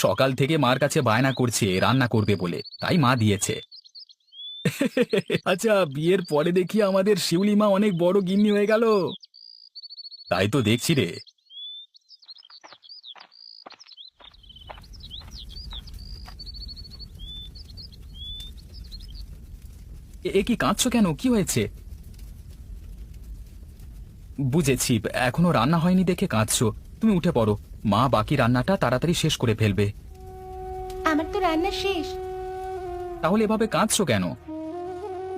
সকাল থেকে মার কাছে বায়না করছে রান্না করবে বলে, তাই মা দিয়েছে। আচ্ছা, বিয়ের পরে দেখি আমাদের শিউলি মা অনেক বড় গিন্নি হয়ে গেল। তাই তো দেখছি রে। এ কি কাঁদছো কেন? কি হয়েছে? বুঝেছি, এখনো রান্না হয়নি দেখে কাঁদছো। তুমি উঠে পড়ো, মা বাকি রান্নাটা তাড়াতাড়ি শেষ করে ফেলবে। আমার তো রান্না শেষ। তাহলে এভাবে কাঁদছো কেন?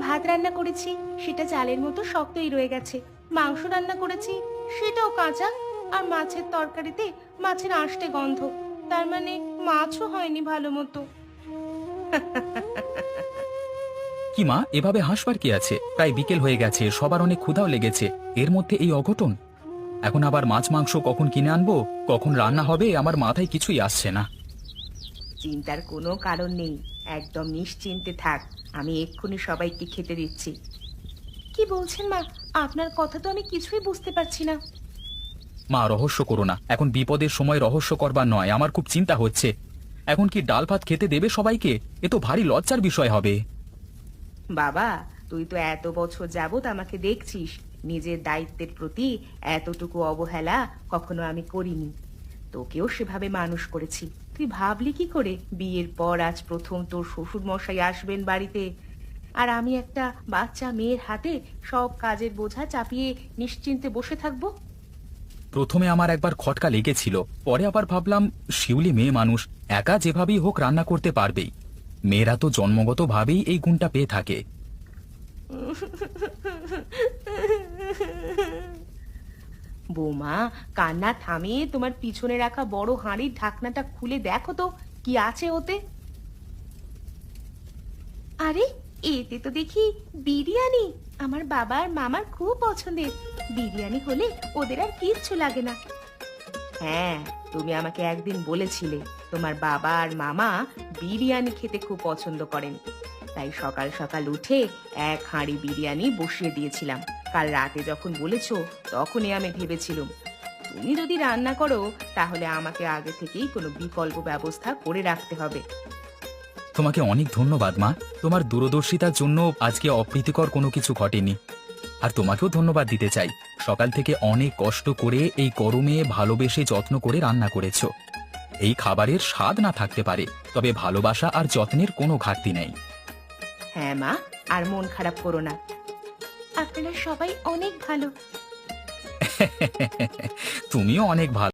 ভাত রান্না করেছি, সেটা চালের মতো শক্তই রয়ে গেছে। মাংস রান্না করেছি, সেটাও কাঁচা। আর মাছের তরকারিতে মাছের আঁশটে গন্ধ। তার মানে মাছও হয়নি ভালো মতো। কি মা, এভাবে হাসবার কি আছে? প্রায় বিকেল হয়ে গেছে, সবার অনেক ক্ষুধাও লেগেছে। এর মধ্যে এই অঘটন! এখন আবার মাছ মাংস কখন কিনে আনবো, কখন রান্না হবে, আমার মাথায় কিছুই আসছে না। চিন্তার কোনো কারণ নেই, একদম নিশ্চিন্তে থাক। আমি এক্ষুনি সবাইকে খেতে দিচ্ছি। কি বলছেন মা? আপনার কথা তো আমি কিছুই বুঝতে পারছি না। মা, রহস্য করো না। এখন বিপদের সময় রহস্য করবার নয়, আমার খুব চিন্তা হচ্ছে। এখন কি ডাল ভাত খেতে দেবে সবাইকে? এ তো ভারী লজ্জার বিষয় হবে। বাবা, তুই তো এত বছর যাবত আমাকে দেখছিস, নিজের দায়িত্বের প্রতি এতটুকু অবহেলা কখনো আমি করিনি। তোকেও সেভাবে মানুষ করেছি। তুই ভাবলি কি করে বিয়ের পর আজ প্রথম তোর শ্বশুর মশাই আসবেন বাড়িতে, আর আমি একটা বাচ্চা মেয়ের হাতে সব কাজের বোঝা চাপিয়ে নিশ্চিন্তে বসে থাকবো? প্রথমে আমার একবার খটকা লেগেছিল, পরে আবার ভাবলাম শিউলি মেয়ে মানুষ, একা যেভাবেই হোক রান্না করতে পারবেই। মেয়েরা তো জন্মগতভাবেই এই গুণটা পেয়ে থাকে। বৌমা, কান্না থামিয়ে তোমার পিছনে রাখা বড় হাঁড়ির ঢাকনাটা খুলে দেখো তো কি আছে ওতে। আরে, এতে তো দেখি বিরিয়ানি। আমার বাবা আর মামার খুব পছন্দের। বিরিয়ানি হলে ওদের আর কিচ্ছু লাগে না। হ্যাঁ, তুমি আমাকে একদিন বলেছিলে তোমার বাবা আর মামা বিরিয়ানি খেতে খুব পছন্দ করেন। তাই সকাল সকাল উঠে এক হাঁড়ি বিরিয়ানি বসিয়ে দিয়েছিলাম। কাল রাতে যখন বলেছো, তখনই আমি ভেবেছিলাম তুমি যদি রান্না করো তাহলে আমাকে আগে থেকেই কোনো বিকল্প ব্যবস্থা করে রাখতে হবে। তোমাকে অনেক ধন্যবাদ মা। তোমার দূরদর্শিতার জন্য আজকে অপ্রীতিকর কোনো কিছু ঘটেনি। আর তোমাকেও ধন্যবাদ দিতে চাই। সকাল থেকে অনেক কষ্ট করে এই গরমে ভালোবেসে যত্ন করে রান্না করেছো। এই খাবারের স্বাদ না থাকতে পারে, তবে ভালোবাসা আর যত্নের কোনো ঘাটতি নেই। হ্যাঁ মা, আর মন খারাপ করো না। আপনারা সবাই অনেক ভালো। তুমিও অনেক ভালো।